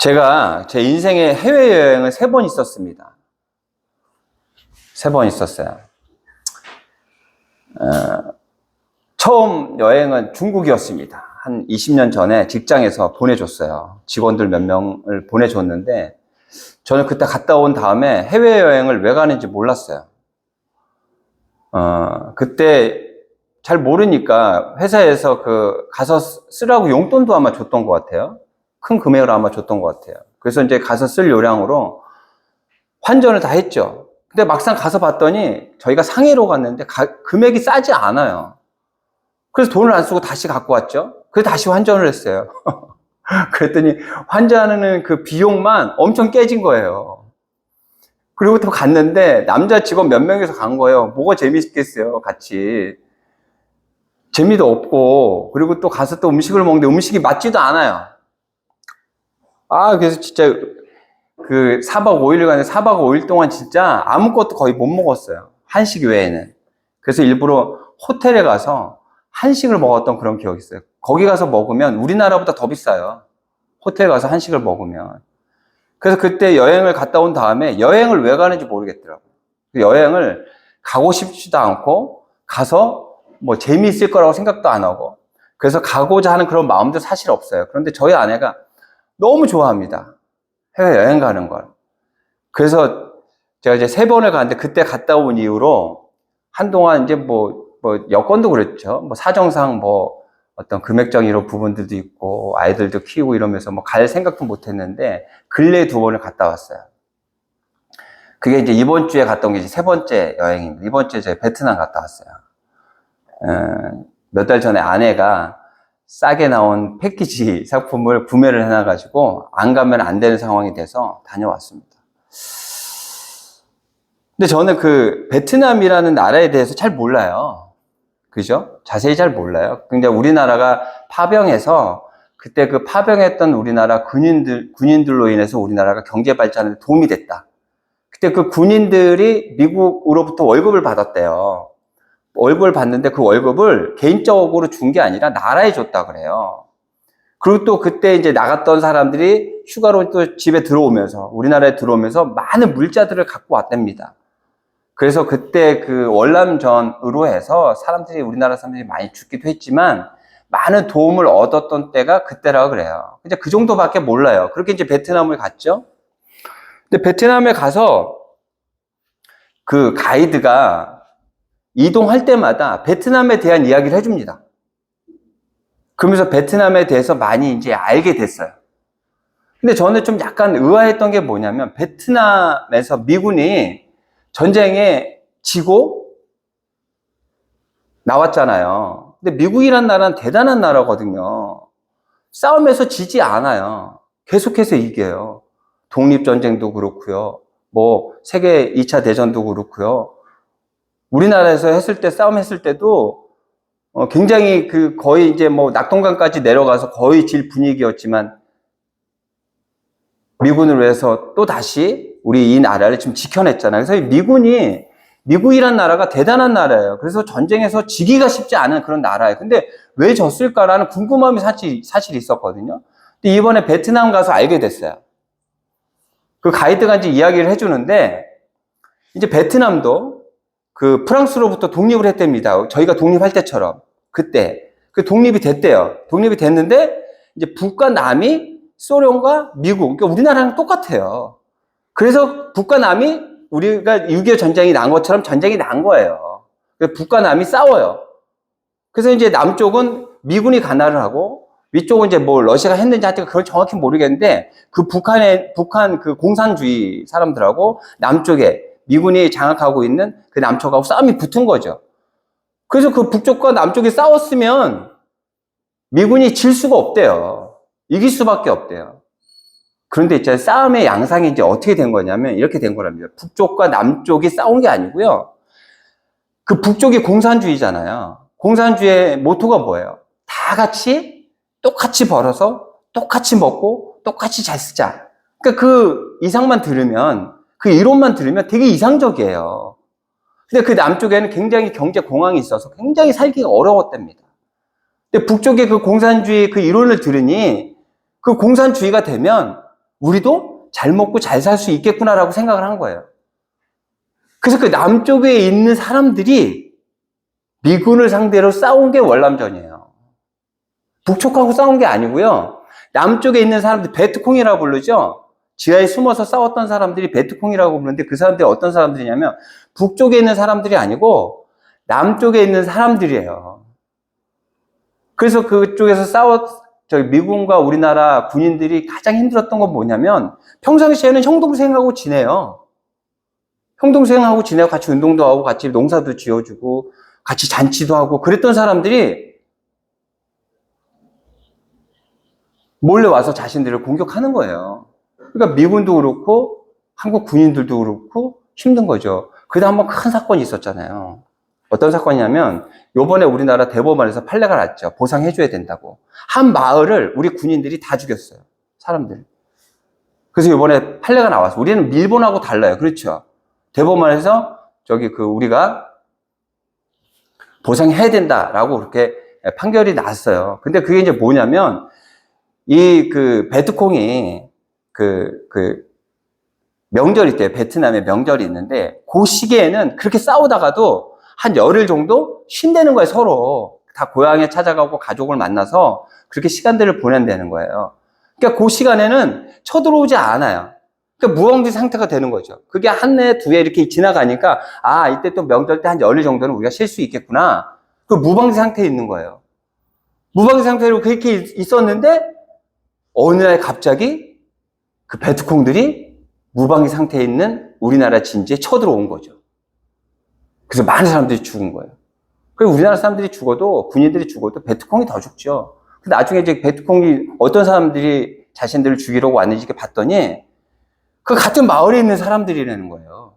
제가 제 인생에 해외여행을 3번 있었습니다. 3번 있었어요. 처음 여행은 중국이었습니다. 한 20년 전에 직장에서 보내줬어요. 직원들 몇 명을 보내줬는데 저는 그때 갔다 온 다음에 해외여행을 왜 가는지 몰랐어요. 그때 잘 모르니까 회사에서 가서 쓰라고 용돈도 아마 줬던 것 같아요. 큰 금액을 아마 줬던 것 같아요. 그래서 이제 가서 쓸 요량으로 환전을 다 했죠. 근데 막상 가서 봤더니 저희가 상해로 갔는데 금액이 싸지 않아요. 그래서 돈을 안 쓰고 다시 갖고 왔죠. 그래서 다시 환전을 했어요. 그랬더니 환전하는 그 비용만 엄청 깨진 거예요. 그리고 또 갔는데 남자 직원 몇 명이서 간 거예요. 뭐가 재밌겠어요, 같이. 재미도 없고, 그리고 또 가서 또 음식을 먹는데 음식이 맞지도 않아요. 그래서 진짜 4박 5일 가는데 4박 5일 동안 진짜 아무것도 거의 못 먹었어요. 한식 외에는. 그래서 일부러 호텔에 가서 한식을 먹었던 그런 기억이 있어요. 거기 가서 먹으면 우리나라보다 더 비싸요. 호텔 가서 한식을 먹으면. 그래서 그때 여행을 갔다 온 다음에 여행을 왜 가는지 모르겠더라고요. 여행을 가고 싶지도 않고 가서 뭐 재미있을 거라고 생각도 안 하고 그래서 가고자 하는 그런 마음도 사실 없어요. 그런데 저희 아내가 너무 좋아합니다. 해외여행 가는 걸. 그래서 제가 이제 3번을 갔는데 그때 갔다 온 이후로 한동안 이제 뭐 여건도 그렇죠. 뭐 사정상 어떤 금액적 이런 부분들도 있고 아이들도 키우고 이러면서 갈 생각도 못 했는데 근래에 2번을 갔다 왔어요. 그게 이제 이번 주에 갔다 온 게 이제 3번째 여행입니다. 이번 주에 제가 베트남 갔다 왔어요. 몇 달 전에 아내가 싸게 나온 패키지 상품을 구매를 해놔가지고 안 가면 안 되는 상황이 돼서 다녀왔습니다. 근데 저는 베트남이라는 나라에 대해서 잘 몰라요. 그죠? 자세히 잘 몰라요. 근데 우리나라가 파병해서 그때 파병했던 우리나라 군인들로 인해서 우리나라가 경제 발전에 도움이 됐다. 그때 군인들이 미국으로부터 월급을 받았대요. 월급을 받는데 그 월급을 개인적으로 준 게 아니라 나라에 줬다 그래요. 그리고 또 그때 이제 나갔던 사람들이 휴가로 또 집에 들어오면서 우리나라에 들어오면서 많은 물자들을 갖고 왔답니다. 그래서 그때 월남전으로 해서 우리나라 사람들이 많이 죽기도 했지만 많은 도움을 얻었던 때가 그때라고 그래요. 이제 그 정도밖에 몰라요. 그렇게 이제 베트남을 갔죠. 근데 베트남에 가서 가이드가 이동할 때마다 베트남에 대한 이야기를 해줍니다. 그러면서 베트남에 대해서 많이 이제 알게 됐어요. 근데 저는 좀 약간 의아했던 게 뭐냐면 베트남에서 미군이 전쟁에 지고 나왔잖아요. 근데 미국이란 나라는 대단한 나라거든요. 싸움에서 지지 않아요. 계속해서 이겨요. 독립전쟁도 그렇고요. 세계 2차 대전도 그렇고요. 우리나라에서 싸움 했을 때도 굉장히 거의 이제 낙동강까지 내려가서 거의 질 분위기였지만 미군을 위해서 또 다시 우리 이 나라를 지금 지켜냈잖아요. 그래서 미국이란 나라가 대단한 나라예요. 그래서 전쟁에서 지기가 쉽지 않은 그런 나라예요. 근데 왜 졌을까라는 궁금함이 사실 있었거든요. 근데 이번에 베트남 가서 알게 됐어요. 그 가이드가 이제 이야기를 해주는데 이제 베트남도 프랑스로부터 독립을 했답니다. 저희가 독립할 때처럼. 그때. 독립이 됐대요. 독립이 됐는데, 이제 북과 남이 소련과 미국, 그러니까 우리나라랑 똑같아요. 그래서 북과 남이 우리가 6.25 전쟁이 난 것처럼 전쟁이 난 거예요. 북과 남이 싸워요. 그래서 이제 남쪽은 미군이 관할을 하고, 위쪽은 이제 러시아가 했는지 하여튼 그걸 정확히 모르겠는데, 북한 공산주의 사람들하고 남쪽에 미군이 장악하고 있는 남쪽하고 싸움이 붙은 거죠. 그래서 북쪽과 남쪽이 싸웠으면 미군이 질 수가 없대요. 이길 수밖에 없대요. 그런데 있잖아요. 싸움의 양상이 이제 어떻게 된 거냐면 이렇게 된 거랍니다. 북쪽과 남쪽이 싸운 게 아니고요. 북쪽이 공산주의잖아요. 공산주의의 모토가 뭐예요? 다 같이 똑같이 벌어서 똑같이 먹고 똑같이 잘 쓰자. 그러니까 이상만 들으면 이론만 들으면 되게 이상적이에요. 근데 남쪽에는 굉장히 경제 공황이 있어서 굉장히 살기가 어려웠답니다. 근데 북쪽의 공산주의 이론을 들으니 공산주의가 되면 우리도 잘 먹고 잘 살 수 있겠구나라고 생각을 한 거예요. 그래서 그 남쪽에 있는 사람들이 미군을 상대로 싸운 게 월남전이에요. 북쪽하고 싸운 게 아니고요. 남쪽에 있는 사람들, 베트콩이라고 부르죠. 지하에 숨어서 싸웠던 사람들이 베트콩이라고 부르는데 그 사람들이 어떤 사람들이냐면 북쪽에 있는 사람들이 아니고 남쪽에 있는 사람들이에요. 그래서 그쪽에서 미군과 우리나라 군인들이 가장 힘들었던 건 뭐냐면 평상시에는 형 동생하고 지내요. 형 동생하고 지내고 같이 운동도 하고 같이 농사도 지어주고 같이 잔치도 하고 그랬던 사람들이 몰래 와서 자신들을 공격하는 거예요. 그러니까 미군도 그렇고 한국 군인들도 그렇고 힘든 거죠. 그래도 한번 큰 사건이 있었잖아요. 어떤 사건이냐면 요번에 우리나라 대법원에서 판례가 났죠. 보상해줘야 된다고. 한 마을을 우리 군인들이 다 죽였어요. 사람들. 그래서 요번에 판례가 나왔어. 우리는 일본하고 달라요. 그렇죠. 대법원에서 우리가 보상해야 된다라고 그렇게 판결이 났어요. 근데 그게 이제 뭐냐면 베트콩이 명절이 있대요. 베트남에 명절이 있는데 그 시기에는 그렇게 싸우다가도 한 열흘 정도 쉰다는 거예요. 서로 다 고향에 찾아가고 가족을 만나서 그렇게 시간들을 보낸다는 거예요. 그러니까 그 시간에는 쳐들어오지 않아요. 그러니까 무방비 상태가 되는 거죠. 그게 한 해, 두 해 이렇게 지나가니까 이때 또 명절 때 한 열흘 정도는 우리가 쉴 수 있겠구나. 그 무방비 상태에 있는 거예요. 무방비 상태로 그렇게 있었는데 어느 날 갑자기 그 베트콩들이 무방비 상태에 있는 우리나라 진지에 쳐들어온 거죠. 그래서 많은 사람들이 죽은 거예요. 그리고 우리나라 사람들이 죽어도, 군인들이 죽어도 베트콩이 더 죽죠. 근데 나중에 이제 베트콩이 어떤 사람들이 자신들을 죽이려고 왔는지 봤더니 그 같은 마을에 있는 사람들이라는 거예요.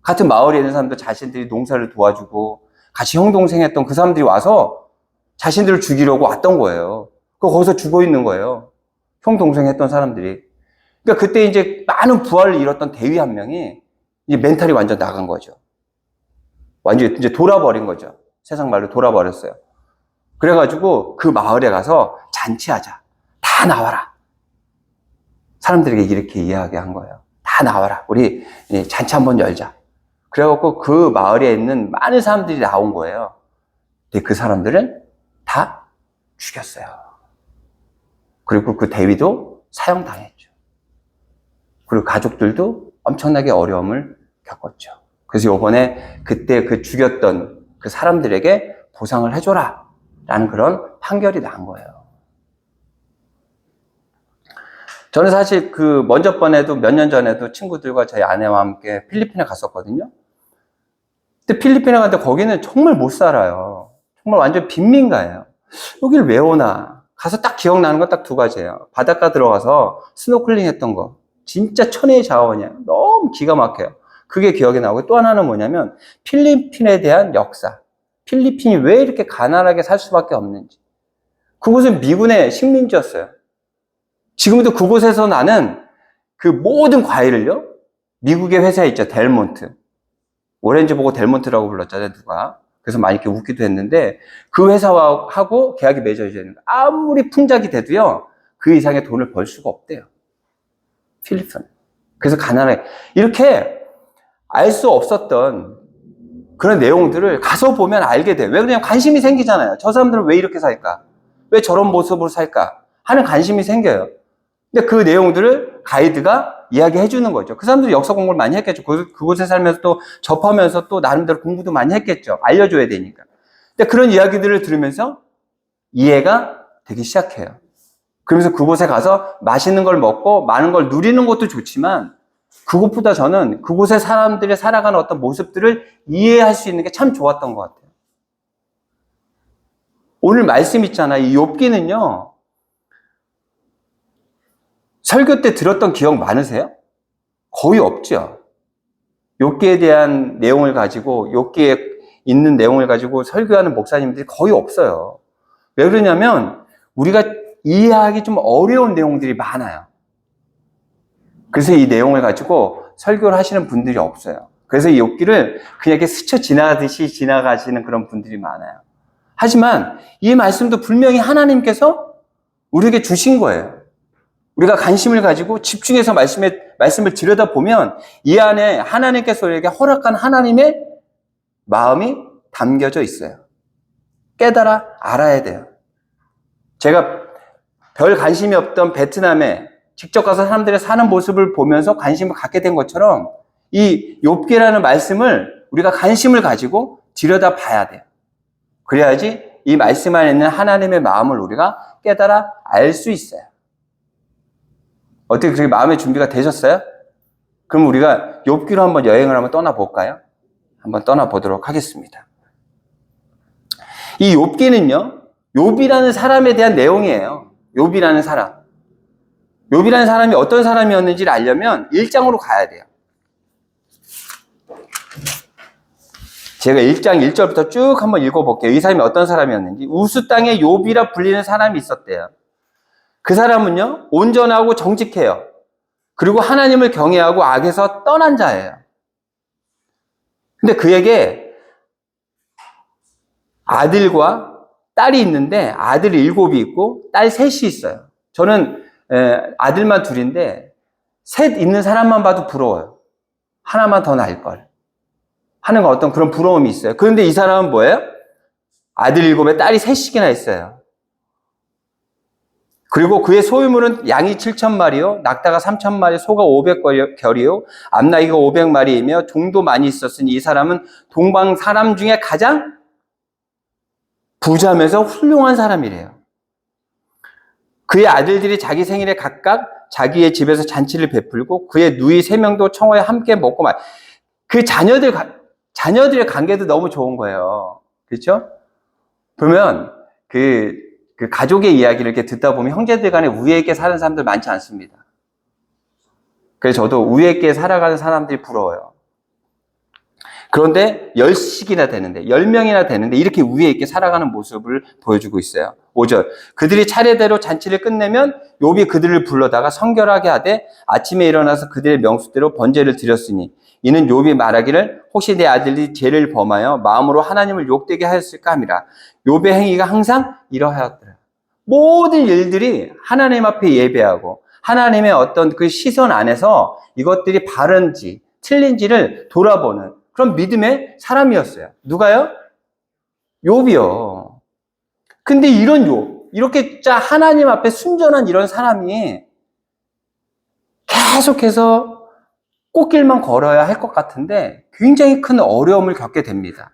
같은 마을에 있는 사람들 자신들이 농사를 도와주고 같이 형동생 했던 그 사람들이 와서 자신들을 죽이려고 왔던 거예요. 거기서 죽어 있는 거예요. 형동생 했던 사람들이. 그러니까 그때 이제 많은 부하를 잃었던 대위 한 명이 이제 멘탈이 완전 나간 거죠. 완전 이제 돌아버린 거죠. 세상 말로 돌아버렸어요. 그래가지고 그 마을에 가서 잔치하자. 다 나와라. 사람들에게 이렇게 이야기한 거예요. 다 나와라. 우리 잔치 한번 열자. 그래갖고 그 마을에 있는 많은 사람들이 나온 거예요. 근데 그 사람들은 다 죽였어요. 그리고 그 대위도 사형당했죠. 그리고 가족들도 엄청나게 어려움을 겪었죠. 그래서 이번에 그때 그 죽였던 그 사람들에게 보상을 해줘라 라는 그런 판결이 난 거예요. 저는 사실 먼저 번에도 몇 년 전에도 친구들과 저희 아내와 함께 필리핀에 갔었거든요. 근데 필리핀에 갔는데 거기는 정말 못 살아요. 정말 완전 빈민가예요. 여길 왜 오나? 가서 딱 기억나는 건 딱 두 가지예요. 바닷가 들어가서 스노클링 했던 거. 진짜 천혜의 자원이에요. 너무 기가 막혀요. 그게 기억이 나고 또 하나는 뭐냐면 필리핀에 대한 역사. 필리핀이 왜 이렇게 가난하게 살 수밖에 없는지. 그곳은 미군의 식민지였어요. 지금도 그곳에서 나는 그 모든 과일을요. 미국의 회사에 있죠. 델몬트. 오렌지 보고 델몬트라고 불렀잖아요. 누가. 그래서 많이 이렇게 웃기도 했는데 그 회사하고 계약이 맺어져야 되는 거예요. 아무리 풍작이 돼도요. 그 이상의 돈을 벌 수가 없대요. 필리핀. 그래서 가난하게. 이렇게 알 수 없었던 그런 내용들을 가서 보면 알게 돼요. 왜 그러냐면 관심이 생기잖아요. 저 사람들은 왜 이렇게 살까? 왜 저런 모습으로 살까? 하는 관심이 생겨요. 근데 그 내용들을 가이드가 이야기해 주는 거죠. 그 사람들이 역사 공부를 많이 했겠죠. 그곳에 살면서 또 접하면서 또 나름대로 공부도 많이 했겠죠. 알려줘야 되니까. 근데 그런 이야기들을 들으면서 이해가 되기 시작해요. 그러면서 그곳에 가서 맛있는 걸 먹고 많은 걸 누리는 것도 좋지만 그것보다 저는 그곳의 사람들이 살아가는 어떤 모습들을 이해할 수 있는 게 참 좋았던 것 같아요. 오늘 말씀 있잖아요. 이 욥기는요. 설교 때 들었던 기억 많으세요? 거의 없죠. 욥기에 대한 내용을 가지고 욥기에 있는 내용을 가지고 설교하는 목사님들이 거의 없어요. 왜 그러냐면 우리가 이해하기 좀 어려운 내용들이 많아요. 그래서 이 내용을 가지고 설교를 하시는 분들이 없어요. 그래서 이 욥기를 그냥 이렇게 스쳐 지나가듯이 지나가시는 그런 분들이 많아요. 하지만 이 말씀도 분명히 하나님께서 우리에게 주신 거예요. 우리가 관심을 가지고 집중해서 말씀을 들여다보면 이 안에 하나님께서 우리에게 허락한 하나님의 마음이 담겨져 있어요. 깨달아 알아야 돼요. 제가 별 관심이 없던 베트남에 직접 가서 사람들이 사는 모습을 보면서 관심을 갖게 된 것처럼 이 욥기라는 말씀을 우리가 관심을 가지고 들여다봐야 돼요. 그래야지 이 말씀 안에 있는 하나님의 마음을 우리가 깨달아 알 수 있어요. 어떻게 그렇게 마음의 준비가 되셨어요? 그럼 우리가 욥기로 한번 여행을 한번 떠나볼까요? 한번 떠나보도록 하겠습니다. 이 욥기는요, 욥이라는 사람에 대한 내용이에요. 욥이라는 사람. 욥이라는 사람이 어떤 사람이었는지를 알려면 1장으로 가야 돼요. 제가 1장 1절부터 쭉 한번 읽어볼게요. 이 사람이 어떤 사람이었는지. 우스 땅에 욥이라 불리는 사람이 있었대요. 그 사람은요, 온전하고 정직해요. 그리고 하나님을 경외하고 악에서 떠난 자예요. 근데 그에게 아들과 딸이 있는데 아들이 7이 있고 딸 3이 있어요. 저는 아들만 2인데 셋 있는 사람만 봐도 부러워요. 하나만 더 나을 걸 하는 어떤 그런 부러움이 있어요. 그런데 이 사람은 뭐예요? 아들 7에 딸이 3씩이나 있어요. 그리고 그의 소유물은 양이 7,000마리요, 낙타가 3,000마리, 소가 500결이요, 암나귀가 500마리이며 종도 많이 있었으니 이 사람은 동방 사람 중에 가장 부자면서 훌륭한 사람이래요. 그의 아들들이 자기 생일에 각각 자기의 집에서 잔치를 베풀고 그의 누이 3명도 청호에 함께 먹고 그 자녀들의 관계도 너무 좋은 거예요. 그렇죠? 그러면 그 가족의 이야기를 이렇게 듣다 보면 형제들 간에 우애 있게 사는 사람들 많지 않습니다. 그래서 저도 우애 있게 살아가는 사람들이 부러워요. 그런데 10씩이나 되는데 10명이나 되는데 이렇게 우애 있게 살아가는 모습을 보여주고 있어요. 5절. 그들이 차례대로 잔치를 끝내면 욥이 그들을 불러다가 성결하게 하되 아침에 일어나서 그들의 명수대로 번제를 드렸으니 이는 욥이 말하기를 혹시 내 아들이 죄를 범하여 마음으로 하나님을 욕되게 하였을까 함이라. 욥의 행위가 항상 이러하였더라. 모든 일들이 하나님 앞에 예배하고 하나님의 어떤 그 시선 안에서 이것들이 바른지 틀린지를 돌아보는 그런 믿음의 사람이었어요. 누가요? 욥이요. 근데 이런 욥, 이렇게 하나님 앞에 순전한 이런 사람이 계속해서 꽃길만 걸어야 할 것 같은데 굉장히 큰 어려움을 겪게 됩니다.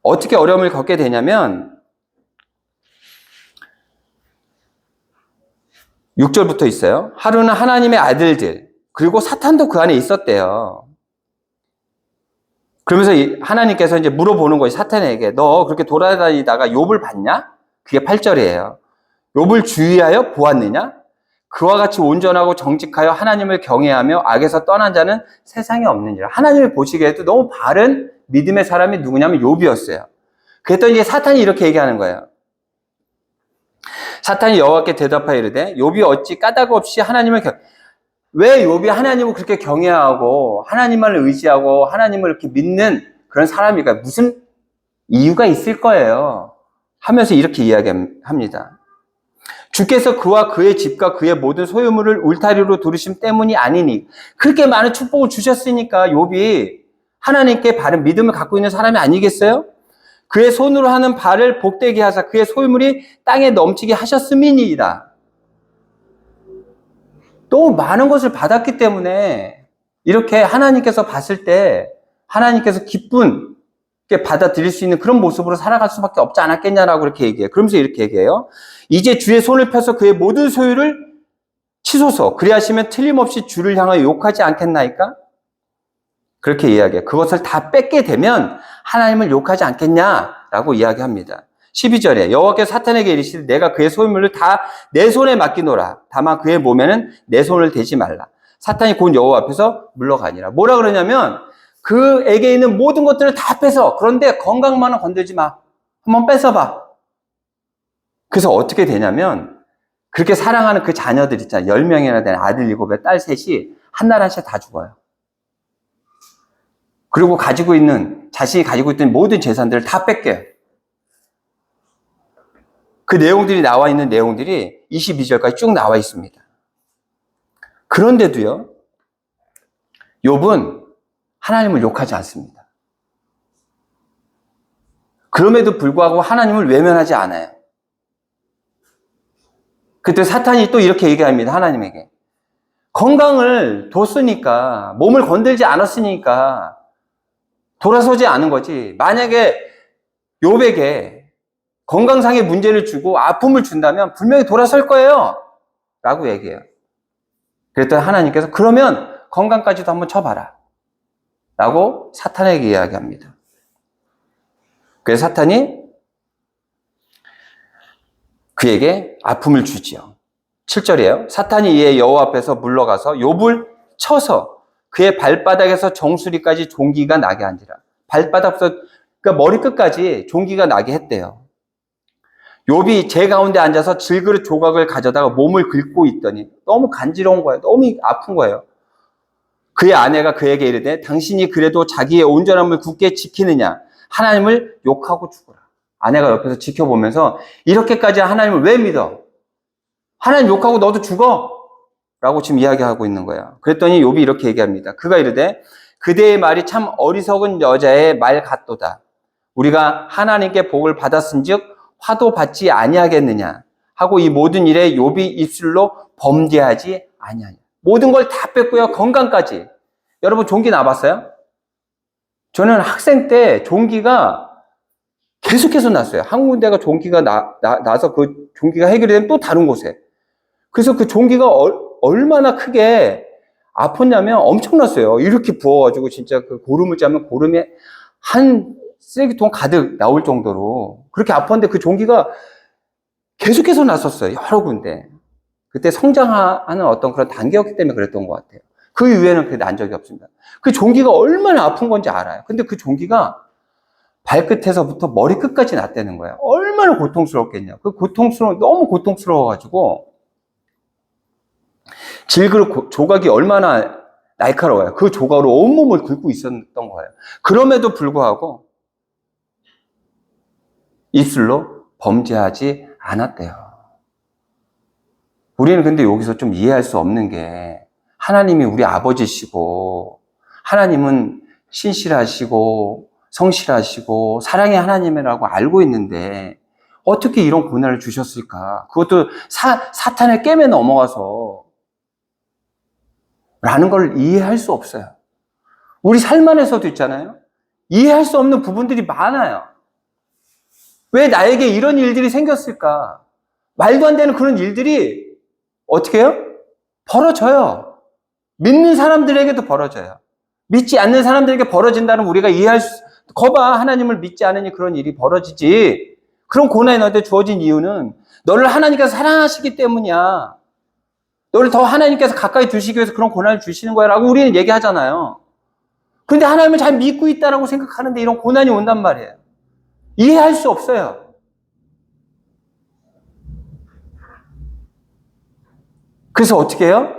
어떻게 어려움을 겪게 되냐면 6절부터 있어요. 하루는 하나님의 아들들, 그리고 사탄도 그 안에 있었대요. 그러면서 하나님께서 이제 물어보는 거예요. 사탄에게. 너 그렇게 돌아다니다가 욥을 봤냐? 그게 8절이에요. 욥을 주의하여 보았느냐? 그와 같이 온전하고 정직하여 하나님을 경외하며 악에서 떠난 자는 세상에 없느니라. 하나님을 보시기에도 너무 바른 믿음의 사람이 누구냐면 욥이었어요. 그랬더니 이제 사탄이 이렇게 얘기하는 거예요. 사탄이 여호와께 대답하여 이르되 욥이 어찌 까닭 없이 하나님을 왜 욥이 하나님을 그렇게 경외하고 하나님만을 의지하고 하나님을 이렇게 믿는 그런 사람일까? 무슨 이유가 있을 거예요. 하면서 이렇게 이야기합니다. 주께서 그와 그의 집과 그의 모든 소유물을 울타리로 두르심 때문이 아니니 그렇게 많은 축복을 주셨으니까 욥이 하나님께 바른 믿음을 갖고 있는 사람이 아니겠어요? 그의 손으로 하는 발을 복되게 하사 그의 소유물이 땅에 넘치게 하셨음이니이다. 너무 많은 것을 받았기 때문에 이렇게 하나님께서 봤을 때 하나님께서 기쁘게 받아들일 수 있는 그런 모습으로 살아갈 수밖에 없지 않았겠냐라고 이렇게 얘기해요. 그러면서 이렇게 얘기해요. 이제 주의 손을 펴서 그의 모든 소유를 치소서. 그리하시면 틀림없이 주를 향하여 욕하지 않겠나이까? 그렇게 이야기해요. 그것을 다 뺏게 되면 하나님을 욕하지 않겠냐라고 이야기합니다. 12절에 여호와께서 사탄에게 이르시되 내가 그의 소유물을 다 내 손에 맡기노라. 다만 그의 몸에는 내 손을 대지 말라. 사탄이 곧 여호와 앞에서 물러가니라. 뭐라 그러냐면 그에게 있는 모든 것들을 다 뺏어. 그런데 건강만은 건들지 마. 한번 뺏어봐. 그래서 어떻게 되냐면 그렇게 사랑하는 그 자녀들 있잖아요. 10명이나 되는 아들 7에 딸 3이 한날 한시에 다 죽어요. 그리고 자신이 가지고 있던 모든 재산들을 다 뺏겨요. 그 내용들이 나와 있는 내용들이 22절까지 쭉 나와 있습니다. 그런데도요, 욥은 하나님을 욕하지 않습니다. 그럼에도 불구하고 하나님을 외면하지 않아요. 그때 사탄이 또 이렇게 얘기합니다. 하나님에게. 건강을 뒀으니까, 몸을 건들지 않았으니까 돌아서지 않은 거지. 만약에 욥에게 건강상의 문제를 주고 아픔을 준다면 분명히 돌아설 거예요. 라고 얘기해요. 그랬더니 하나님께서 그러면 건강까지도 한번 쳐봐라. 라고 사탄에게 이야기합니다. 그래서 사탄이 그에게 아픔을 주지요. 7절이에요. 사탄이 이에 여호와 앞에서 물러가서 욥을 쳐서 그의 발바닥에서 정수리까지 종기가 나게 한지라. 발바닥부터 그러니까 머리끝까지 종기가 나게 했대요. 욥이 제 가운데 앉아서 질그릇 조각을 가져다가 몸을 긁고 있더니 너무 간지러운 거예요. 너무 아픈 거예요. 그의 아내가 그에게 이르되 당신이 그래도 자기의 온전함을 굳게 지키느냐? 하나님을 욕하고 죽어라. 아내가 옆에서 지켜보면서 이렇게까지 하나님을 왜 믿어? 하나님 욕하고 너도 죽어? 라고 지금 이야기하고 있는 거예요. 그랬더니 욥이 이렇게 얘기합니다. 그가 이르되 그대의 말이 참 어리석은 여자의 말 같도다. 우리가 하나님께 복을 받았은즉 화도 받지 아니하겠느냐 하고 이 모든 일에 욥이 입술로 범죄하지 아니하냐. 모든 걸 다 뺐고요. 건강까지. 여러분 종기 나봤어요? 저는 학생 때 종기가 계속해서 났어요. 한 군데가 종기가 나서 그 종기가 해결이 되면 또 다른 곳에. 그래서 그 종기가 얼마나 크게 아팠냐면 엄청났어요. 이렇게 부어가지고 진짜 그 고름을 짜면 고름이 한 쓰레기통 가득 나올 정도로 그렇게 아팠는데 그 종기가 계속해서 났었어요. 여러 군데. 그때 성장하는 어떤 그런 단계였기 때문에 그랬던 것 같아요. 그 이후에는 그렇게 난 적이 없습니다. 그 종기가 얼마나 아픈 건지 알아요. 근데 그 종기가 발끝에서부터 머리끝까지 났다는 거예요. 얼마나 고통스럽겠냐. 너무 고통스러워가지고 질그릇 조각이 얼마나 날카로워요. 그 조각으로 온몸을 긁고 있었던 거예요. 그럼에도 불구하고 입술로 범죄하지 않았대요. 우리는 근데 여기서 좀 이해할 수 없는 게 하나님이 우리 아버지시고 하나님은 신실하시고 성실하시고 사랑의 하나님이라고 알고 있는데 어떻게 이런 고난을 주셨을까? 그것도 사탄의 깸에 넘어가서 라는 걸 이해할 수 없어요. 우리 삶 안에서도 있잖아요. 이해할 수 없는 부분들이 많아요. 왜 나에게 이런 일들이 생겼을까? 말도 안 되는 그런 일들이 어떻게 해요? 벌어져요. 믿는 사람들에게도 벌어져요. 믿지 않는 사람들에게 벌어진다는 우리가 거봐, 하나님을 믿지 않으니 그런 일이 벌어지지. 그런 고난이 너한테 주어진 이유는 너를 하나님께서 사랑하시기 때문이야. 너를 더 하나님께서 가까이 두시기 위해서 그런 고난을 주시는 거야 라고 우리는 얘기하잖아요. 그런데 하나님을 잘 믿고 있다라고 생각하는데 이런 고난이 온단 말이에요. 이해할 수 없어요. 그래서 어떻게 해요?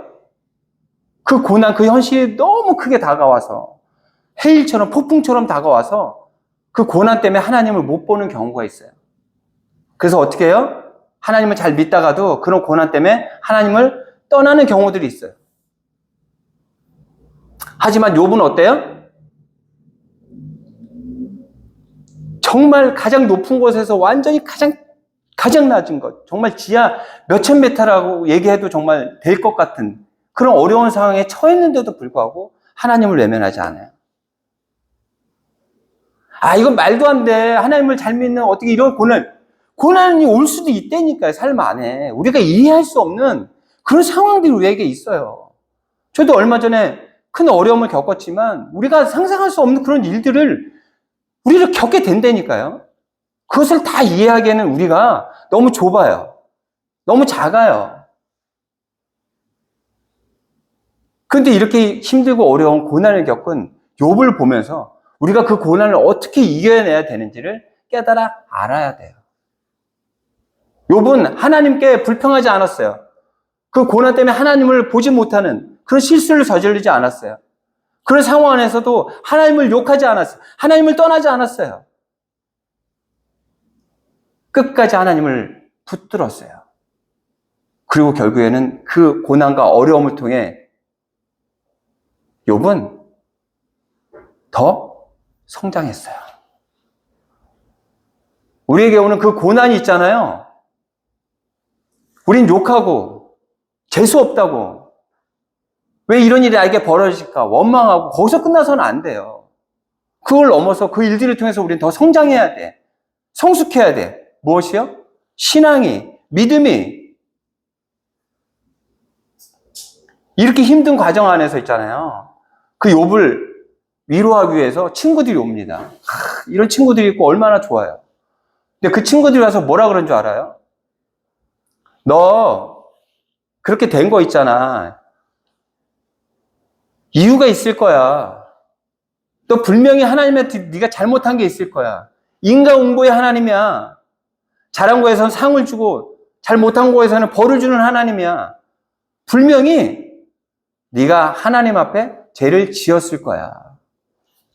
그 고난, 그 현실이 너무 크게 다가와서 해일처럼 폭풍처럼 다가와서 그 고난 때문에 하나님을 못 보는 경우가 있어요. 그래서 어떻게 해요? 하나님을 잘 믿다가도 그런 고난 때문에 하나님을 떠나는 경우들이 있어요. 하지만 욥은 어때요? 정말 가장 높은 곳에서 완전히 가장 낮은 것, 정말 지하 몇천 메타라고 얘기해도 정말 될 것 같은 그런 어려운 상황에 처했는데도 불구하고 하나님을 외면하지 않아요. 이건 말도 안 돼. 하나님을 잘 믿는 어떻게 이런 고난이 올 수도 있다니까요. 삶 안에. 우리가 이해할 수 없는 그런 상황들이 우리에게 있어요. 저도 얼마 전에 큰 어려움을 겪었지만 우리가 상상할 수 없는 그런 일들을 우리를 겪게 된다니까요. 그것을 다 이해하기에는 우리가 너무 좁아요. 너무 작아요. 그런데 이렇게 힘들고 어려운 고난을 겪은 욥을 보면서 우리가 그 고난을 어떻게 이겨내야 되는지를 깨달아 알아야 돼요. 욥은 하나님께 불평하지 않았어요. 그 고난 때문에 하나님을 보지 못하는 그런 실수를 저지르지 않았어요. 그런 상황 안에서도 하나님을 욕하지 않았어요. 하나님을 떠나지 않았어요. 끝까지 하나님을 붙들었어요. 그리고 결국에는 그 고난과 어려움을 통해 욥은 더 성장했어요. 우리에게 오는 그 고난이 있잖아요. 우린 욕하고 재수 없다고, 왜 이런 일이 나에게 벌어질까 원망하고 거기서 끝나서는 안 돼요. 그걸 넘어서 그 일들을 통해서 우리는 더 성장해야 돼. 성숙해야 돼. 무엇이요? 신앙이, 믿음이. 이렇게 힘든 과정 안에서 있잖아요. 그 욥을 위로하기 위해서 친구들이 옵니다. 이런 친구들이 있고 얼마나 좋아요. 근데 그 친구들이 와서 뭐라 그런 줄 알아요? 너 그렇게 된 거 있잖아. 이유가 있을 거야. 또 분명히 하나님한테 네가 잘못한 게 있을 거야. 인과응보의 하나님이야. 잘한 거에서는 상을 주고 잘못한 거에서는 벌을 주는 하나님이야. 분명히 네가 하나님 앞에 죄를 지었을 거야.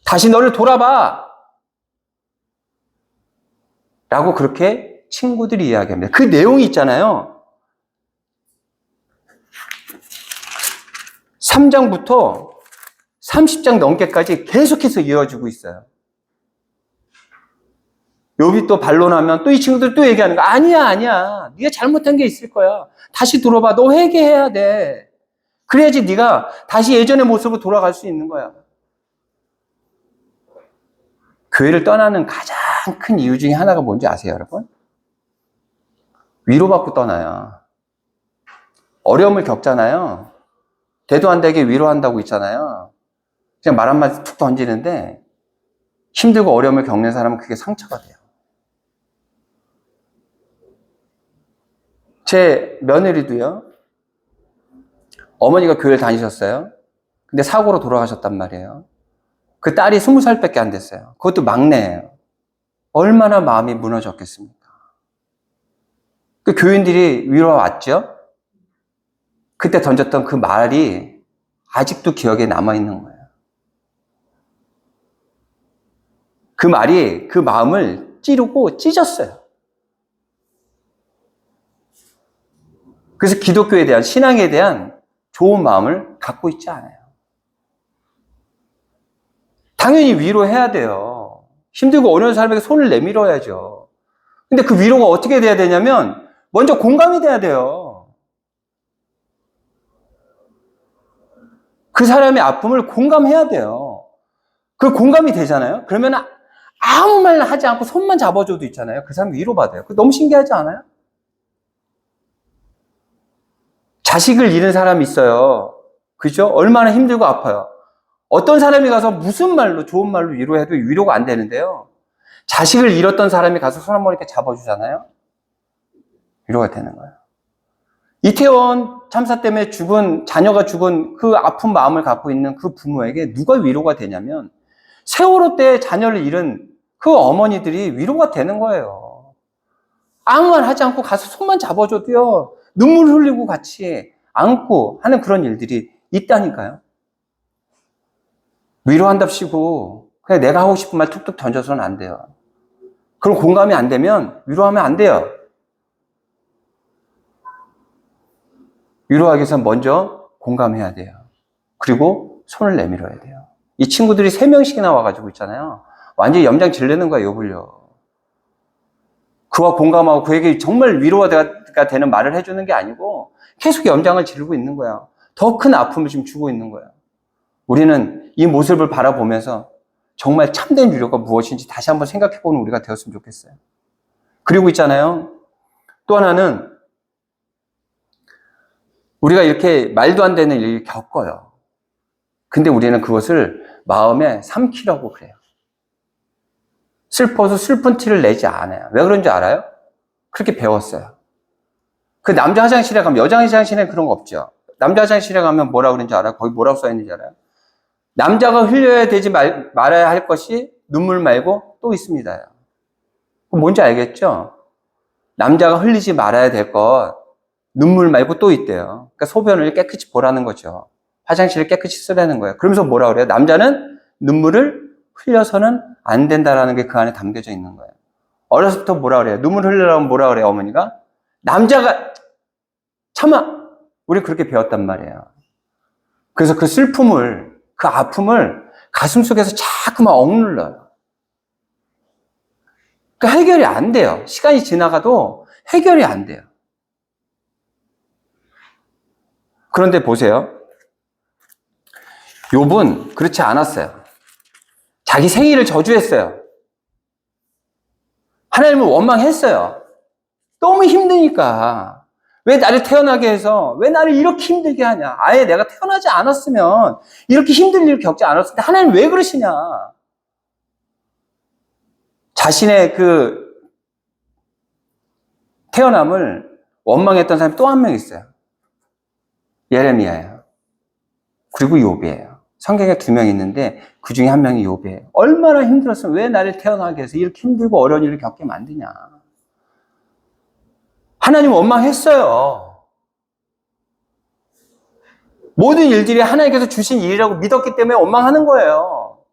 다시 너를 돌아봐. 라고 그렇게 친구들이 이야기합니다. 그 내용이 있잖아요. 3장부터 30장 넘게까지 계속해서 이어지고 있어요. 욥이 또 반론하면 또 이 친구들 또 얘기하는 거야. 아니야. 네가 잘못한 게 있을 거야. 다시 돌아봐. 너 회개해야 돼. 그래야지 네가 다시 예전의 모습으로 돌아갈 수 있는 거야. 교회를 떠나는 가장 큰 이유 중에 하나가 뭔지 아세요, 여러분? 위로받고 떠나요. 어려움을 겪잖아요. 대도 안 되게 위로한다고 있잖아요. 그냥 말 한마디 툭 던지는데 힘들고 어려움을 겪는 사람은 그게 상처가 돼요. 제 며느리도요. 어머니가 교회를 다니셨어요. 근데 사고로 돌아가셨단 말이에요. 그 딸이 20살밖에 안 됐어요. 그것도 막내예요. 얼마나 마음이 무너졌겠습니까? 그 교인들이 위로가 왔죠? 그때 던졌던 그 말이 아직도 기억에 남아있는 거예요. 그 말이 그 마음을 찌르고 찢었어요. 그래서 기독교에 대한, 신앙에 대한 좋은 마음을 갖고 있지 않아요. 당연히 위로해야 돼요. 힘들고 어려운 사람에게 손을 내밀어야죠. 근데 그 위로가 어떻게 돼야 되냐면 먼저 공감이 돼야 돼요. 그 사람의 아픔을 공감해야 돼요. 그 공감이 되잖아요. 그러면 아무 말 하지 않고 손만 잡아줘도 있잖아요. 그 사람 위로받아요. 그거 너무 신기하지 않아요? 자식을 잃은 사람이 있어요. 그죠? 얼마나 힘들고 아파요. 어떤 사람이 가서 무슨 말로, 좋은 말로 위로해도 위로가 안 되는데요. 자식을 잃었던 사람이 가서 손 한 번 이렇게 잡아주잖아요. 위로가 되는 거예요. 이태원 참사 때문에 자녀가 죽은 그 아픈 마음을 갖고 있는 그 부모에게 누가 위로가 되냐면 세월호 때 자녀를 잃은 그 어머니들이 위로가 되는 거예요. 아무 말 하지 않고 가서 손만 잡아줘도요. 눈물 흘리고 같이 안고 하는 그런 일들이 있다니까요. 위로한답시고 그냥 내가 하고 싶은 말 툭툭 던져서는 안 돼요. 그럼 공감이 안 되면 위로하면 안 돼요. 위로하기 위해서 먼저 공감해야 돼요. 그리고 손을 내밀어야 돼요. 이 친구들이 3명씩이나 와가지고 있잖아요. 완전히 염장 지르는 거야, 욥을요. 그와 공감하고 그에게 정말 위로가 되는 말을 해주는 게 아니고 계속 염장을 지르고 있는 거야. 더 큰 아픔을 지금 주고 있는 거야. 우리는 이 모습을 바라보면서 정말 참된 위로가 무엇인지 다시 한번 생각해보는 우리가 되었으면 좋겠어요. 그리고 있잖아요. 또 하나는 우리가 이렇게 말도 안 되는 일을 겪어요. 근데 우리는 그것을 마음에 삼키려고 그래요. 슬퍼서 슬픈 티를 내지 않아요. 왜 그런지 알아요? 그렇게 배웠어요. 그 남자 화장실에 가면, 여자 화장실에 그런 거 없죠. 남자 화장실에 가면 뭐라 그러는지 알아요? 거기 뭐라고 써있는지 알아요? 남자가 흘려야 되지 말아야 할 것이 눈물 말고 또 있습니다. 뭔지 알겠죠? 남자가 흘리지 말아야 될 것, 눈물 말고 또 있대요. 그러니까 소변을 깨끗이 보라는 거죠. 화장실을 깨끗이 쓰라는 거예요. 그러면서 뭐라 그래요? 남자는 눈물을 흘려서는 안 된다라는 게 그 안에 담겨져 있는 거예요. 어렸을 때 뭐라 그래요? 눈물 흘리라면 뭐라 그래요, 어머니가? 남자가 참아! 우리 그렇게 배웠단 말이에요. 그래서 그 슬픔을 그 아픔을 가슴속에서 자꾸만 억눌러요. 그러니까 해결이 안 돼요. 시간이 지나가도 해결이 안 돼요. 그런데 보세요. 욥은 그렇지 않았어요. 자기 생일을 저주했어요. 하나님을 원망했어요. 너무 힘드니까. 왜 나를 태어나게 해서 왜 나를 이렇게 힘들게 하냐. 아예 내가 태어나지 않았으면 이렇게 힘든 일을 겪지 않았을 텐데 하나님 왜 그러시냐. 자신의 그 태어남을 원망했던 사람이 또 한 명 있어요. 예레미야예요. 그리고 욥이에요. 성경에 2명 있는데 그 중에 한 명이 욥이에요. 얼마나 힘들었으면 왜 나를 태어나게 해서 이렇게 힘들고 어려운 일을 겪게 만드냐. 하나님 원망했어요. 모든 일들이 하나님께서 주신 일이라고 믿었기 때문에 원망하는 거예요.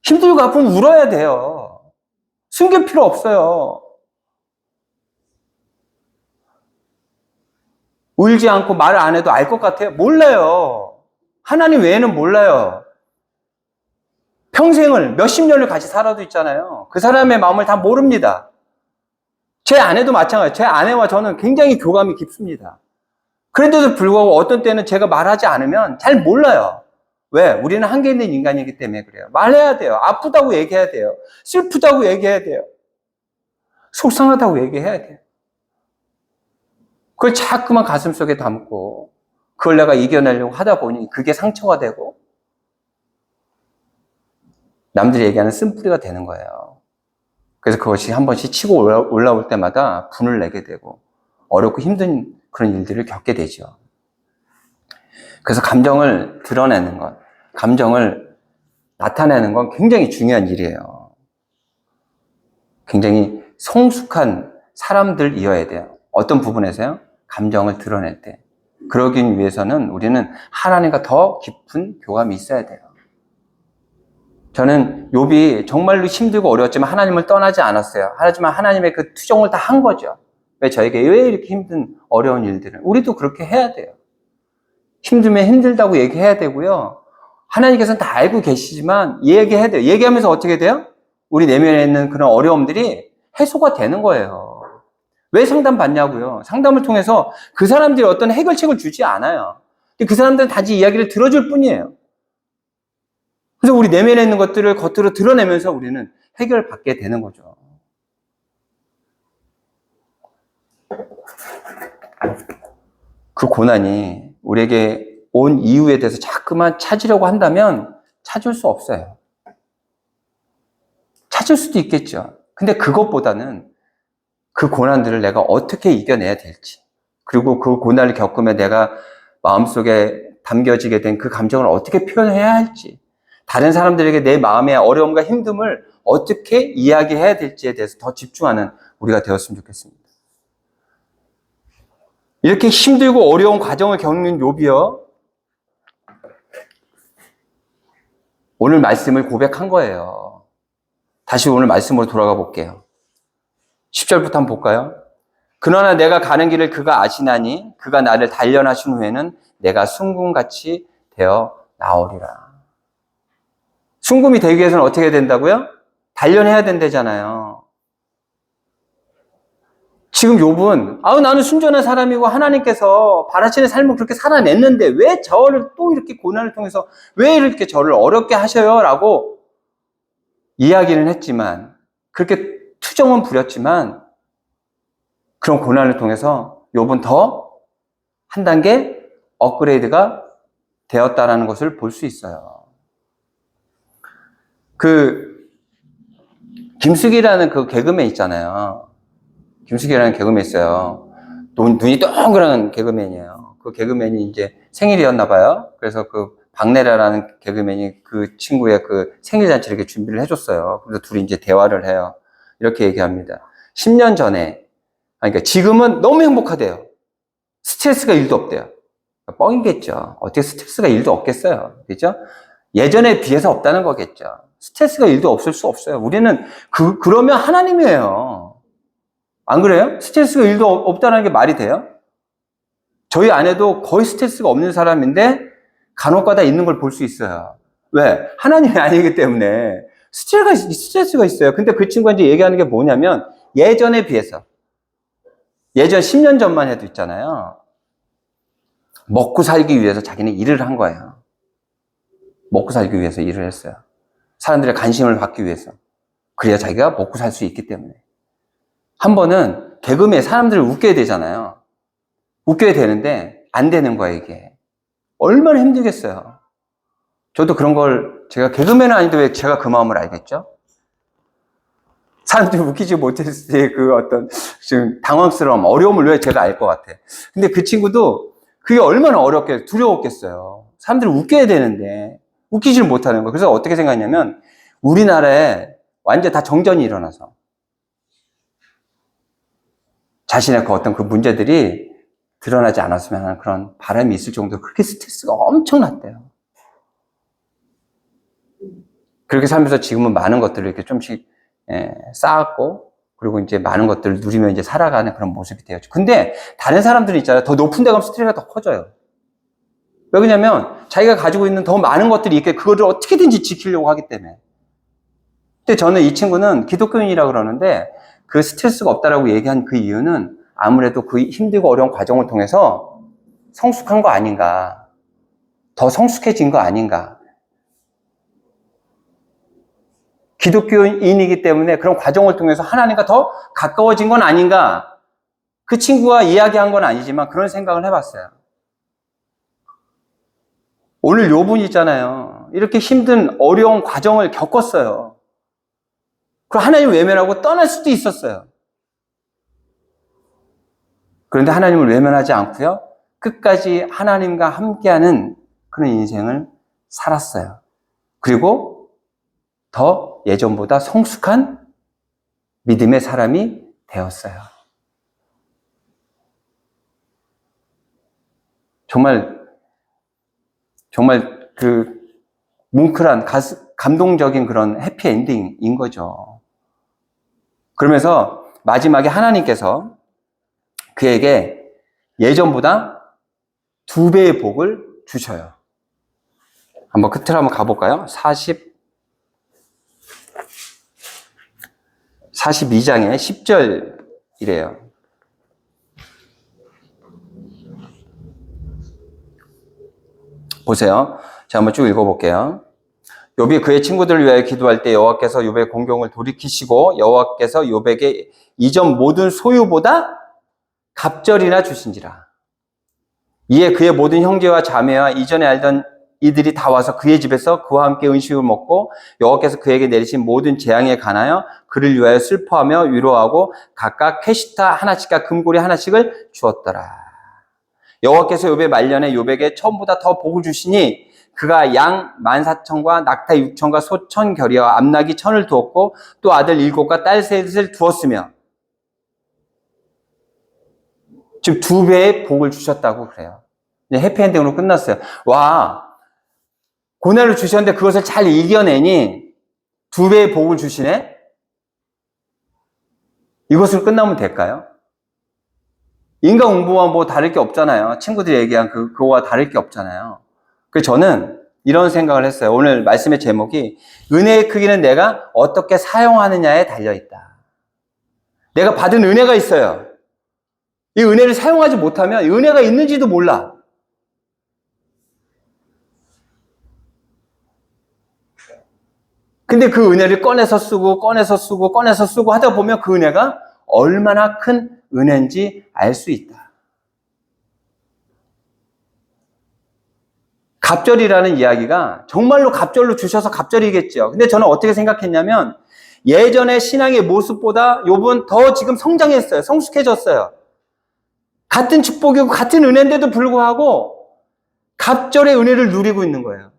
힘들고 아프면 울어야 돼요. 숨길 필요 없어요. 울지 않고 말을 안 해도 알 것 같아요? 몰라요. 하나님 외에는 몰라요. 평생을 몇십 년을 같이 살아도 있잖아요. 그 사람의 마음을 다 모릅니다. 제 아내도 마찬가지예요. 제 아내와 저는 굉장히 교감이 깊습니다. 그런데도 불구하고 어떤 때는 제가 말하지 않으면 잘 몰라요. 왜? 우리는 한계 있는 인간이기 때문에 그래요. 말해야 돼요. 아프다고 얘기해야 돼요. 슬프다고 얘기해야 돼요. 속상하다고 얘기해야 돼요. 그걸 자꾸만 가슴속에 담고 그걸 내가 이겨내려고 하다 보니 그게 상처가 되고 남들이 얘기하는 쓴뿌리가 되는 거예요. 그래서 그것이 한 번씩 치고 올라올 때마다 분을 내게 되고 어렵고 힘든 그런 일들을 겪게 되죠. 그래서 감정을 드러내는 것, 감정을 나타내는 건 굉장히 중요한 일이에요. 굉장히 성숙한 사람들이어야 돼요. 어떤 부분에서요? 감정을 드러낼 때. 그러기 위해서는 우리는 하나님과 더 깊은 교감이 있어야 돼요. 저는 욥이 정말로 힘들고 어려웠지만 하나님을 떠나지 않았어요. 하지만 하나님의 그 투정을 다 한 거죠. 왜 저에게 왜 이렇게 힘든 어려운 일들을. 우리도 그렇게 해야 돼요. 힘들면 힘들다고 얘기해야 되고요. 하나님께서는 다 알고 계시지만 얘기해야 돼요. 얘기하면서 어떻게 돼요? 우리 내면에 있는 그런 어려움들이 해소가 되는 거예요. 왜 상담 받냐고요? 상담을 통해서 그 사람들이 어떤 해결책을 주지 않아요. 그 사람들은 단지 이야기를 들어줄 뿐이에요. 그래서 우리 내면에 있는 것들을 겉으로 드러내면서 우리는 해결받게 되는 거죠. 그 고난이 우리에게 온 이유에 대해서 자꾸만 찾으려고 한다면 찾을 수 없어요. 찾을 수도 있겠죠. 근데 그것보다는 그 고난들을 내가 어떻게 이겨내야 될지, 그리고 그 고난을 겪으면 내가 마음속에 담겨지게 된 그 감정을 어떻게 표현해야 할지, 다른 사람들에게 내 마음의 어려움과 힘듦을 어떻게 이야기해야 될지에 대해서 더 집중하는 우리가 되었으면 좋겠습니다. 이렇게 힘들고 어려운 과정을 겪는 욥이요, 오늘 말씀을 고백한 거예요. 다시 오늘 말씀으로 돌아가 볼게요. 10절부터 한번 볼까요? 그러나 내가 가는 길을 그가 아시나니 그가 나를 단련하신 후에는 내가 순금같이 되어 나오리라. 순금이 되기 위해서는 어떻게 된다고요? 단련해야 된다잖아요. 지금 욥은 나는 순전한 사람이고 하나님께서 바라시는 삶을 그렇게 살아냈는데 왜 저를 또 이렇게 고난을 통해서 왜 이렇게 저를 어렵게 하셔요? 라고 이야기는 했지만, 그렇게 투정은 부렸지만 그런 고난을 통해서 욥은 더 한 단계 업그레이드가 되었다는 것을 볼 수 있어요. 김숙이라는 그 개그맨 있잖아요. 김숙이라는 개그맨 있어요. 눈이 동그란 개그맨이에요. 그 개그맨이 이제 생일이었나 봐요. 그래서 그 박내라라는 개그맨이 그 친구의 그 생일 잔치를 이렇게 준비를 해줬어요. 그래서 둘이 이제 대화를 해요. 이렇게 얘기합니다. 10년 전에, 그러니까 지금은 너무 행복하대요. 스트레스가 1도 없대요. 뻥이겠죠. 어떻게 스트레스가 1도 없겠어요. 그죠? 예전에 비해서 없다는 거겠죠. 스트레스가 1도 없을 수 없어요. 우리는 그러면 하나님이에요. 안 그래요? 스트레스가 1도 없다는 게 말이 돼요? 저희 아내도 거의 스트레스가 없는 사람인데 간혹가다 있는 걸 볼 수 있어요. 왜? 하나님이 아니기 때문에 스트레스가 있어요. 근데 그 친구가 이제 얘기하는 게 뭐냐면 예전에 비해서 예전 10년 전만 해도 있잖아요. 먹고 살기 위해서 자기는 일을 한 거예요. 먹고 살기 위해서 일을 했어요. 사람들의 관심을 받기 위해서. 그래야 자기가 먹고 살 수 있기 때문에. 한 번은 개그맨 사람들을 웃겨야 되잖아요. 웃겨야 되는데 안 되는 거야 이게. 얼마나 힘들겠어요. 저도 그런 걸 제가 개그맨은 아닌데 왜 제가 그 마음을 알겠죠? 사람들이 웃기지 못했을 때 그 어떤 지금 당황스러움, 어려움을 왜 제가 알 것 같아. 근데 그 친구도 그게 얼마나 두려웠겠어요. 사람들을 웃겨야 되는데 웃기지를 못하는 거. 그래서 어떻게 생각했냐면 우리나라에 완전 다 정전이 일어나서 자신의 그 어떤 그 문제들이 드러나지 않았으면 하는 그런 바람이 있을 정도로 그렇게 스트레스가 엄청났대요. 그렇게 살면서 지금은 많은 것들을 이렇게 좀씩 쌓았고, 그리고 이제 많은 것들을 누리며 이제 살아가는 그런 모습이 되었죠. 근데 다른 사람들이 있잖아요. 더 높은 데 가면 스트레스가 더 커져요. 왜 그러냐면 자기가 가지고 있는 더 많은 것들이 있게 그거를 어떻게든지 지키려고 하기 때문에. 근데 저는 이 친구는 기독교인이라고 그러는데 그 스트레스가 없다라고 얘기한 그 이유는 아무래도 그 힘들고 어려운 과정을 통해서 성숙한 거 아닌가. 더 성숙해진 거 아닌가. 기독교인이기 때문에 그런 과정을 통해서 하나님과 더 가까워진 건 아닌가. 그 친구가 이야기한 건 아니지만 그런 생각을 해봤어요. 오늘 요분 있잖아요. 이렇게 힘든 어려운 과정을 겪었어요. 그리고 하나님 외면하고 떠날 수도 있었어요. 그런데 하나님을 외면하지 않고요. 끝까지 하나님과 함께하는 그런 인생을 살았어요. 그리고 더 예전보다 성숙한 믿음의 사람이 되었어요. 정말 그 뭉클한 감동적인 그런 해피엔딩인 거죠. 그러면서 마지막에 하나님께서 그에게 예전보다 2배의 복을 주셔요. 한번 끝으로 한번 가볼까요? 42장의 10절이래요. 보세요. 제가 한번 쭉 읽어볼게요. 욥이 그의 친구들을 위하여 기도할 때 여호와께서 욥의 공경을 돌이키시고 여호와께서 욥에게 이전 모든 소유보다 갑절이나 주신지라. 이에 그의 모든 형제와 자매와 이전에 알던 이들이 다 와서 그의 집에서 그와 함께 음식을 먹고 여호와께서 그에게 내리신 모든 재앙에 관하여 그를 위하여 슬퍼하며 위로하고 각각 캐시타 하나씩과 금고리 하나씩을 주었더라. 여호와께서 욥의 말년에 욥에게 처음보다 더 복을 주시니 그가 양 14,000과 낙타 6,000과 소 1,000결이와 암낙이 1,000을 두었고 또 아들 7과 딸 3을 두었으며 즉 2배의 복을 주셨다고 그래요. 해피엔딩으로 끝났어요. 와, 고난을 주셨는데 그것을 잘 이겨내니 2배의 복을 주시네? 이것으로 끝나면 될까요? 인간응보와 뭐 다를 게 없잖아요. 친구들이 얘기한 그거와 다를 게 없잖아요. 그래서 저는 이런 생각을 했어요. 오늘 말씀의 제목이 은혜의 크기는 내가 어떻게 사용하느냐에 달려있다. 내가 받은 은혜가 있어요. 이 은혜를 사용하지 못하면 은혜가 있는지도 몰라. 근데 그 은혜를 꺼내서 쓰고 하다 보면 그 은혜가 얼마나 큰 은혜인지 알 수 있다. 갑절이라는 이야기가 정말로 갑절로 주셔서 갑절이겠죠. 근데 저는 어떻게 생각했냐면 예전의 신앙의 모습보다 욥은 더 지금 성장했어요. 성숙해졌어요. 같은 축복이고 같은 은혜인데도 불구하고 갑절의 은혜를 누리고 있는 거예요.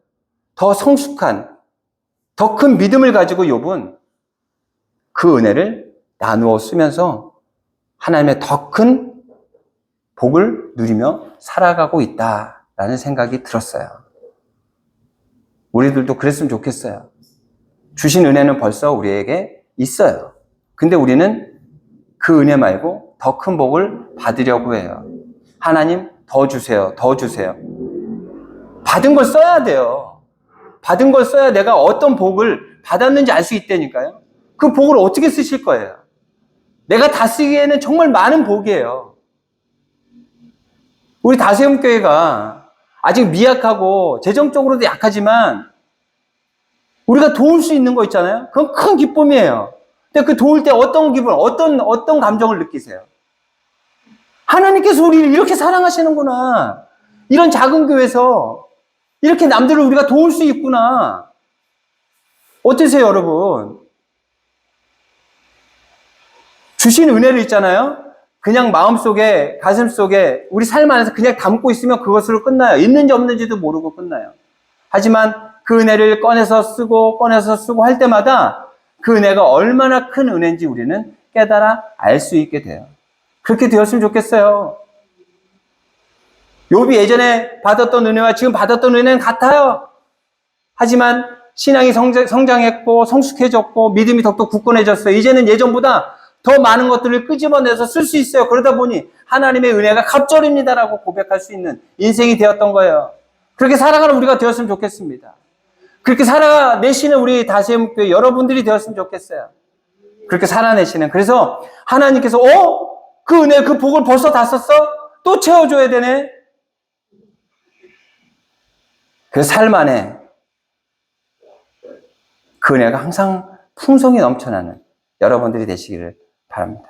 더 성숙한, 더 큰 믿음을 가지고 욥은 그 은혜를 나누어 쓰면서 하나님의 더 큰 복을 누리며 살아가고 있다라는 생각이 들었어요. 우리들도 그랬으면 좋겠어요. 주신 은혜는 벌써 우리에게 있어요. 근데 우리는 그 은혜 말고 더 큰 복을 받으려고 해요. 하나님 더 주세요. 더 주세요. 받은 걸 써야 돼요. 받은 걸 써야 내가 어떤 복을 받았는지 알 수 있다니까요. 그 복을 어떻게 쓰실 거예요? 내가 다 쓰기에는 정말 많은 복이에요. 우리 다세움교회가 아직 미약하고 재정적으로도 약하지만 우리가 도울 수 있는 거 있잖아요. 그건 큰 기쁨이에요. 근데 그 도울 때 어떤 기분, 어떤 감정을 느끼세요? 하나님께서 우리를 이렇게 사랑하시는구나. 이런 작은 교회에서 이렇게 남들을 우리가 도울 수 있구나. 어떠세요, 여러분? 주신 은혜를 있잖아요. 그냥 마음속에, 가슴속에, 우리 삶 안에서 그냥 담고 있으면 그것으로 끝나요. 있는지 없는지도 모르고 끝나요. 하지만 그 은혜를 꺼내서 쓰고 할 때마다 그 은혜가 얼마나 큰 은혜인지 우리는 깨달아 알 수 있게 돼요. 그렇게 되었으면 좋겠어요. 욥이 예전에 받았던 은혜와 지금 받았던 은혜는 같아요. 하지만 신앙이 성장했고 성숙해졌고 믿음이 더욱더 굳건해졌어요. 이제는 예전보다 더 많은 것들을 끄집어내서 쓸 수 있어요. 그러다 보니 하나님의 은혜가 갑절입니다라고 고백할 수 있는 인생이 되었던 거예요. 그렇게 살아가는 우리가 되었으면 좋겠습니다. 그렇게 살아내시는 우리 다세움교회 여러분들이 되었으면 좋겠어요. 그렇게 살아내시는. 그래서 하나님께서 그 은혜, 그 복을 벌써 다 썼어? 또 채워줘야 되네? 그 삶 안에 그 은혜가 항상 풍성히 넘쳐나는 여러분들이 되시기를 바랍니다.